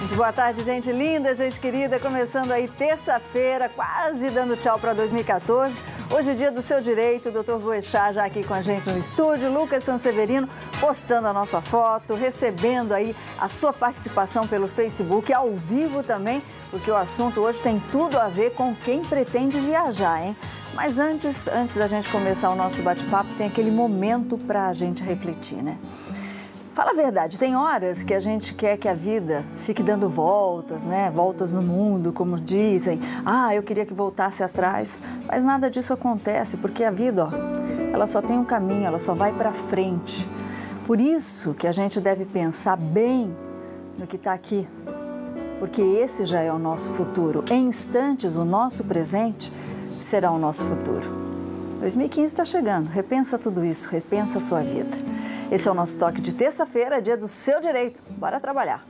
Muito boa tarde, gente linda, gente querida. Começando aí terça-feira, quase dando tchau para 2014. Hoje é dia do seu direito, o Dr. Boechat já aqui com a gente no estúdio, Lucas Sanseverino postando a nossa foto, recebendo aí a sua participação pelo Facebook, ao vivo também, porque o assunto hoje tem tudo a ver com quem pretende viajar, hein? Mas antes da gente começar o nosso bate-papo, tem aquele momento para a gente refletir, né? Fala a verdade, tem horas que a gente quer que a vida fique dando voltas, né? Voltas no mundo, como dizem. Ah, eu queria que voltasse atrás. Mas nada disso acontece, porque a vida, ó, ela só tem um caminho, ela só vai para frente. Por isso que a gente deve pensar bem no que está aqui, porque esse já é o nosso futuro. Em instantes, o nosso presente será o nosso futuro. 2015 está chegando, repensa tudo isso, repensa a sua vida. Esse é o nosso toque de terça-feira, dia do seu direito. Bora trabalhar.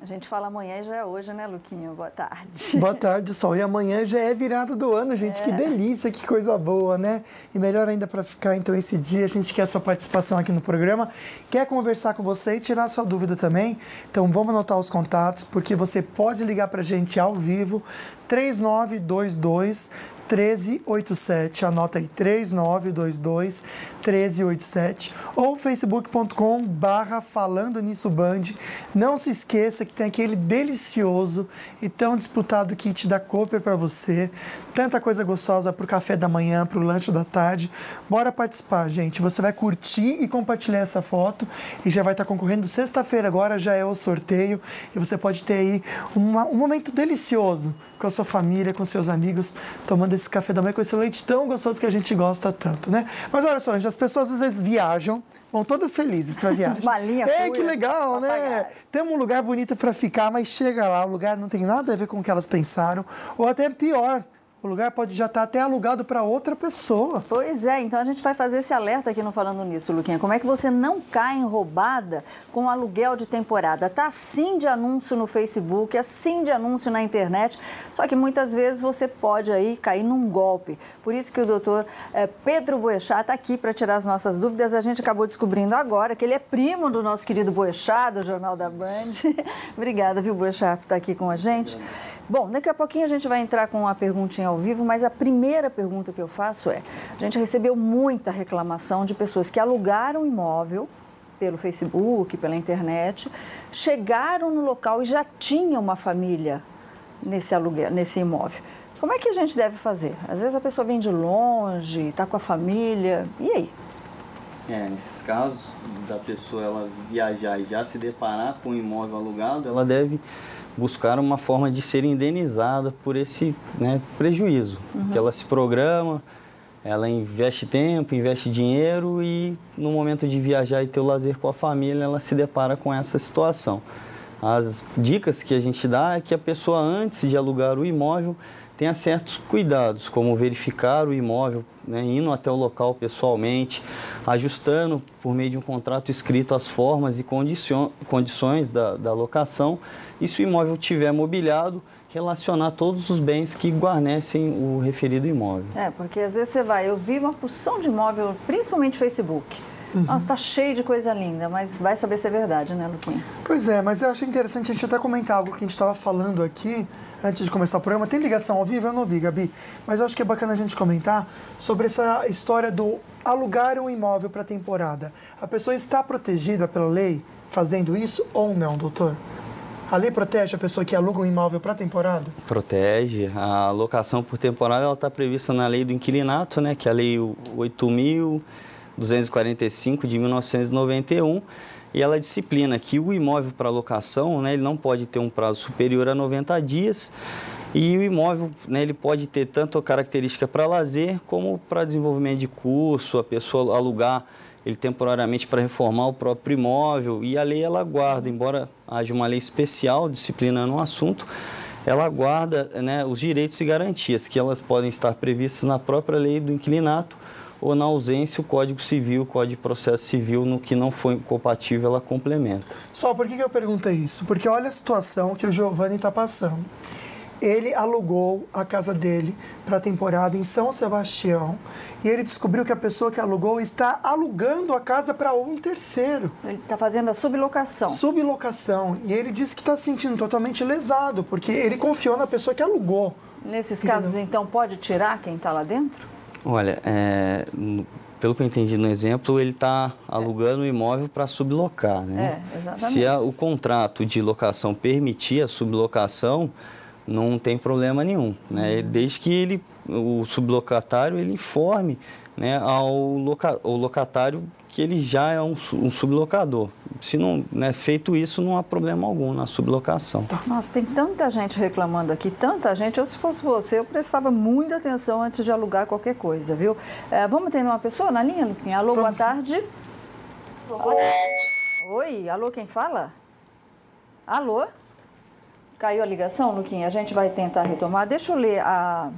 A gente fala amanhã e já é hoje, né, Luquinha? Boa tarde. Boa tarde, Sol. E amanhã já é virada do ano, gente. Que delícia, que coisa boa, né? E melhor ainda para ficar, então, esse dia, a gente quer a sua participação aqui no programa. Quer conversar com você e tirar a sua dúvida também? Então, vamos anotar os contatos, porque você pode ligar para a gente ao vivo, 3922-1387, anota aí, 3922-1387, ou facebook.com/falando nisso Band. Não se esqueça que tem aquele delicioso e tão disputado kit da Cooper para você, tanta coisa gostosa para o café da manhã, para o lanche da tarde. Bora participar, gente, você vai curtir e compartilhar essa foto e já vai estar concorrendo. Sexta-feira agora já é o sorteio e você pode ter aí um momento delicioso com a sua família, com seus amigos, tomando esse café da manhã com esse leite tão gostoso que a gente gosta tanto, né? Mas olha só, gente, as pessoas às vezes viajam, vão todas felizes para viagem. Malinha, que legal, né? Temos um lugar bonito para ficar, mas chega lá, o lugar não tem nada a ver com o que elas pensaram, ou até pior, o lugar pode já estar até alugado para outra pessoa. Pois é, então a gente vai fazer esse alerta aqui no Falando Nisso, Luquinha. Como é que você não cai em roubada com aluguel de temporada? Tá assim de anúncio no Facebook, assim de anúncio na internet, só que muitas vezes você pode aí cair num golpe. Por isso que o doutor Pedro Boechat está aqui para tirar as nossas dúvidas. A gente acabou descobrindo agora que ele é primo do nosso querido Boechat, do Jornal da Band. Obrigada, viu, Boechat, por estar aqui com a gente. Bom, daqui a pouquinho a gente vai entrar com uma perguntinha ao vivo, mas a primeira pergunta que eu faço é: a gente recebeu muita reclamação de pessoas que alugaram imóvel pelo Facebook, pela internet, chegaram no local e já tinham uma família nesse aluguel, nesse imóvel. Como é que a gente deve fazer? Às vezes a pessoa vem de longe, está com a família, e aí? Nesses casos da pessoa ela viajar e já se deparar com um imóvel alugado, ela deve buscar uma forma de ser indenizada por esse, né, prejuízo. Que ela se programa, ela investe tempo, investe dinheiro e no momento de viajar e ter o lazer com a família, ela se depara com essa situação. As dicas que a gente dá é que a pessoa, antes de alugar o imóvel, tenha certos cuidados, como verificar o imóvel, né, indo até o local pessoalmente, ajustando por meio de um contrato escrito as formas e condições da locação, e se o imóvel tiver mobiliado, relacionar todos os bens que guarnecem o referido imóvel. Porque às vezes você vai, eu vi uma porção de imóvel, principalmente Facebook. Nossa, está cheio de coisa linda, mas vai saber se é verdade, né, Luquinha? Pois é, mas eu achei interessante a gente até comentar algo que a gente estava falando aqui, antes de começar o programa. Tem ligação ao vivo? Eu não vi, Gabi. Mas eu acho que é bacana a gente comentar sobre essa história do alugar um imóvel para temporada. A pessoa está protegida pela lei fazendo isso ou não, doutor? A lei protege a pessoa que aluga um imóvel para temporada? Protege. A locação por temporada está prevista na lei do inquilinato, né, que é a lei 8.245 de 1991, e ela disciplina que o imóvel para locação, né, ele não pode ter um prazo superior a 90 dias, e o imóvel, né, ele pode ter tanto a característica para lazer como para desenvolvimento de curso, a pessoa alugar ele temporariamente para reformar o próprio imóvel, e a lei ela guarda, embora haja uma lei especial disciplinando o assunto, ela guarda, né, os direitos e garantias, que elas podem estar previstas na própria lei do inquilinato, ou na ausência o Código Civil, o Código de Processo Civil, no que não foi compatível, ela complementa. Só por que eu perguntei isso? Porque olha a situação que o Giovanni está passando. ele alugou a casa dele para a temporada em São Sebastião e ele descobriu que a pessoa que alugou está alugando a casa para um terceiro. Ele está fazendo a sublocação. Sublocação. E ele disse que está se sentindo totalmente lesado, porque ele confiou na pessoa que alugou. Nesses casos, então, pode tirar quem está lá dentro? Olha, pelo que eu entendi no exemplo, ele está alugando o imóvel para sublocar, né? Exatamente. Se o contrato de locação permitir a sublocação, não tem problema nenhum, né? Desde que o sublocatário ele informe, né, ao locatário que ele já é um sublocador. Se não, né, feito isso, não há problema algum na sublocação. Nossa, tem tanta gente reclamando aqui, tanta gente. Eu, se fosse você, eu prestava muita atenção antes de alugar qualquer coisa, viu? Vamos atender uma pessoa na linha, Luquinha? Alô, boa tarde. Oi, alô, quem fala? Alô? Caiu a ligação, Luquinha? A gente vai tentar retomar. Deixa eu ler a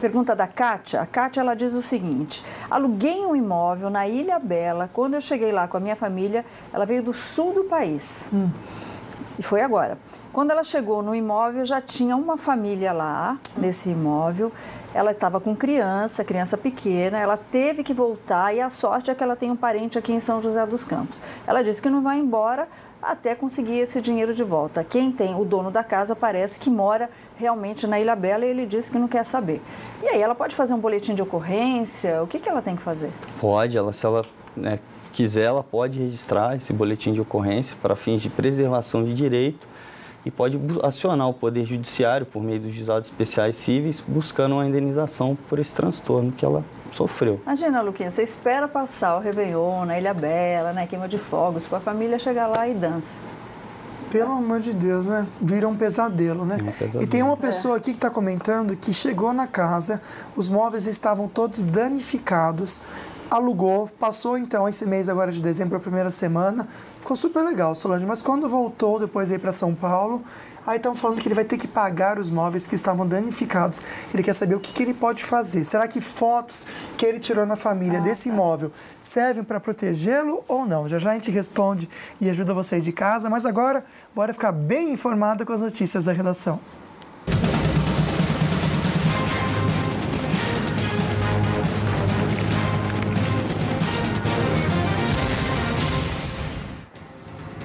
pergunta da Kátia. A Kátia, ela diz o seguinte: aluguei um imóvel na Ilha Bela. Quando eu cheguei lá com a minha família, ela veio do sul do país. E foi agora. Quando ela chegou no imóvel, já tinha uma família lá, nesse imóvel. Ela estava com criança pequena, ela teve que voltar e a sorte é que ela tem um parente aqui em São José dos Campos. Ela disse que não vai embora até conseguir esse dinheiro de volta. Quem tem, o dono da casa, parece que mora realmente na Ilha Bela e ele disse que não quer saber. E aí, ela pode fazer um boletim de ocorrência? O que ela tem que fazer? Pode, se ela quiser, ela pode registrar esse boletim de ocorrência para fins de preservação de direito e pode acionar o Poder Judiciário por meio dos juizados especiais cíveis, buscando uma indenização por esse transtorno que ela sofreu. Imagina, Luquinha, você espera passar o Réveillon na Ilha Bela, na queima de fogos, para a família chegar lá e dança. Pelo amor de Deus, né? Vira um pesadelo, né? E tem uma pessoa aqui que está comentando que chegou na casa, os móveis estavam todos danificados, alugou, passou então esse mês agora de dezembro, a primeira semana, ficou super legal, Solange, mas quando voltou depois aí para São Paulo, aí estão falando que ele vai ter que pagar os móveis que estavam danificados. Ele quer saber o que ele pode fazer. Será que fotos que ele tirou na família desse imóvel servem para protegê-lo ou não? Já já a gente responde e ajuda vocês de casa, mas agora bora ficar bem informado com as notícias da redação.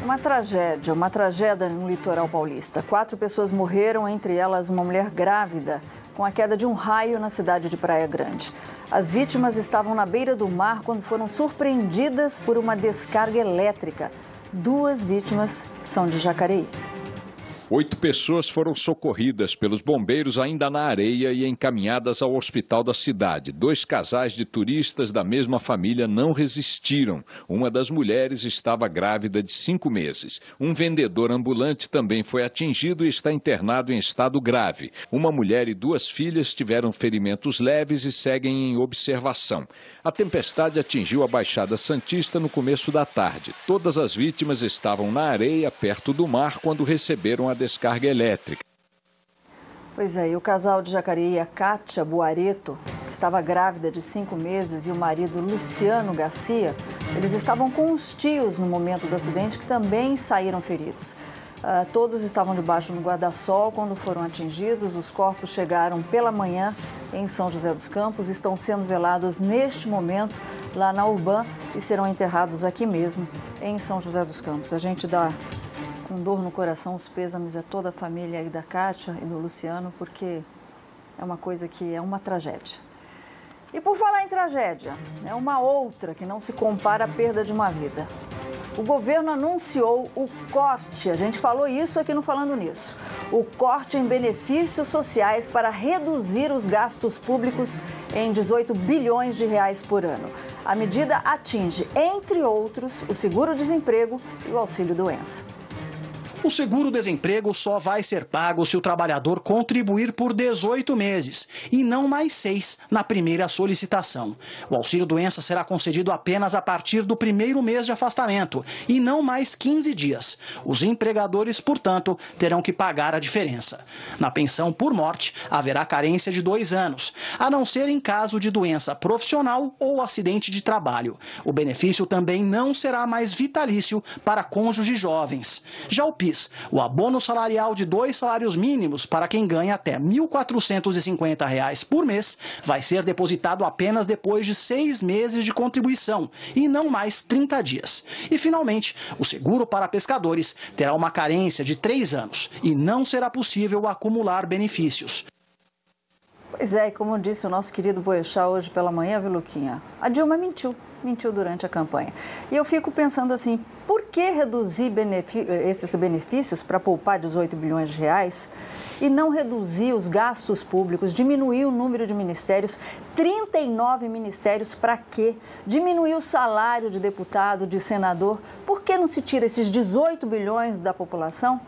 Uma tragédia no litoral paulista. 4 pessoas morreram, entre elas uma mulher grávida, com a queda de um raio na cidade de Praia Grande. As vítimas estavam na beira do mar quando foram surpreendidas por uma descarga elétrica. 2 vítimas são de Jacareí. 8 pessoas foram socorridas pelos bombeiros ainda na areia e encaminhadas ao hospital da cidade. 2 casais de turistas da mesma família não resistiram. Uma das mulheres estava grávida de 5 meses. Um vendedor ambulante também foi atingido e está internado em estado grave. Uma mulher e 2 filhas tiveram ferimentos leves e seguem em observação. A tempestade atingiu a Baixada Santista no começo da tarde. Todas as vítimas estavam na areia, perto do mar, quando receberam a descarga elétrica. Pois é, e o casal de Jacareí, a Kátia Buareto, que estava grávida de 5 meses, e o marido Luciano Garcia, eles estavam com os tios no momento do acidente, que também saíram feridos. Todos estavam debaixo do guarda-sol quando foram atingidos. Os corpos chegaram pela manhã em São José dos Campos, estão sendo velados neste momento lá na Urban e serão enterrados aqui mesmo em São José dos Campos. A gente dá com dor no coração os pêsames a toda a família aí da Kátia e do Luciano, porque é uma coisa que é uma tragédia. E por falar em tragédia, é uma outra que não se compara à perda de uma vida. O governo anunciou o corte, a gente falou isso aqui no Falando Nisso, o corte em benefícios sociais para reduzir os gastos públicos em 18 bilhões de reais por ano. A medida atinge, entre outros, o seguro-desemprego e o auxílio-doença. O seguro-desemprego só vai ser pago se o trabalhador contribuir por 18 meses e não mais 6 na primeira solicitação. O auxílio-doença será concedido apenas a partir do primeiro mês de afastamento e não mais 15 dias. Os empregadores, portanto, terão que pagar a diferença. Na pensão por morte, haverá carência de 2 anos, a não ser em caso de doença profissional ou acidente de trabalho. O benefício também não será mais vitalício para cônjuges jovens. Já o PIS país. O abono salarial de 2 salários mínimos para quem ganha até R$ 1.450 por mês vai ser depositado apenas depois de 6 meses de contribuição e não mais 30 dias. E, finalmente, o seguro para pescadores terá uma carência de 3 anos e não será possível acumular benefícios. Pois é, e como disse o nosso querido Boechat hoje pela manhã, viu, Luquinha? A Dilma mentiu durante a campanha. E eu fico pensando assim, por que reduzir esses benefícios para poupar 18 bilhões de reais e não reduzir os gastos públicos, diminuir o número de ministérios, 39 ministérios, para quê? Diminuir o salário de deputado, de senador, por que não se tira esses 18 bilhões da população?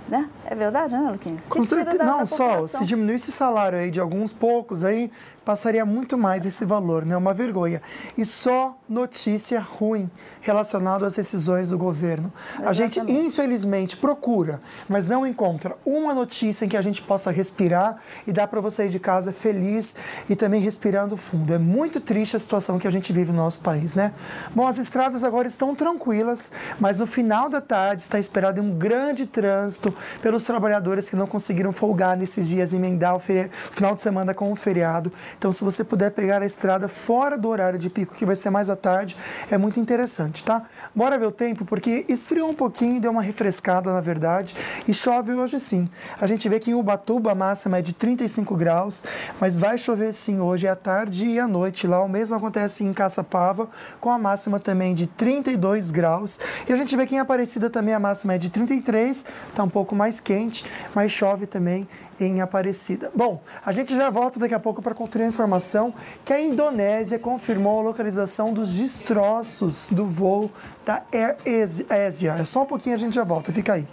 Né? É verdade, né, Luquinhas? Com certeza. Não, só se diminuísse o salário aí de alguns poucos, aí passaria muito mais esse valor, né? Uma vergonha. E só notícia ruim relacionada às decisões do governo. Exatamente. A gente, infelizmente, procura, mas não encontra uma notícia em que a gente possa respirar e dá para você ir de casa feliz e também respirando fundo. É muito triste a situação que a gente vive no nosso país, né? Bom, as estradas agora estão tranquilas, mas no final da tarde está esperado um grande trânsito pelos trabalhadores que não conseguiram folgar nesses dias, emendar o final de semana com o feriado. Então, se você puder pegar a estrada fora do horário de pico, que vai ser mais à tarde, é muito interessante, tá? Bora ver o tempo, porque esfriou um pouquinho, deu uma refrescada, na verdade, e chove hoje sim. A gente vê que em Ubatuba a máxima é de 35 graus, mas vai chover sim hoje à tarde e à noite lá. O mesmo acontece em Caçapava, com a máxima também de 32 graus. E a gente vê que em Aparecida também a máxima é de 33, tá um pouco mais quente, mas chove também em Aparecida. Bom, a gente já volta daqui a pouco para conferir a informação que a Indonésia confirmou a localização dos destroços do voo da Air Asia. É só um pouquinho, a gente já volta. Fica aí.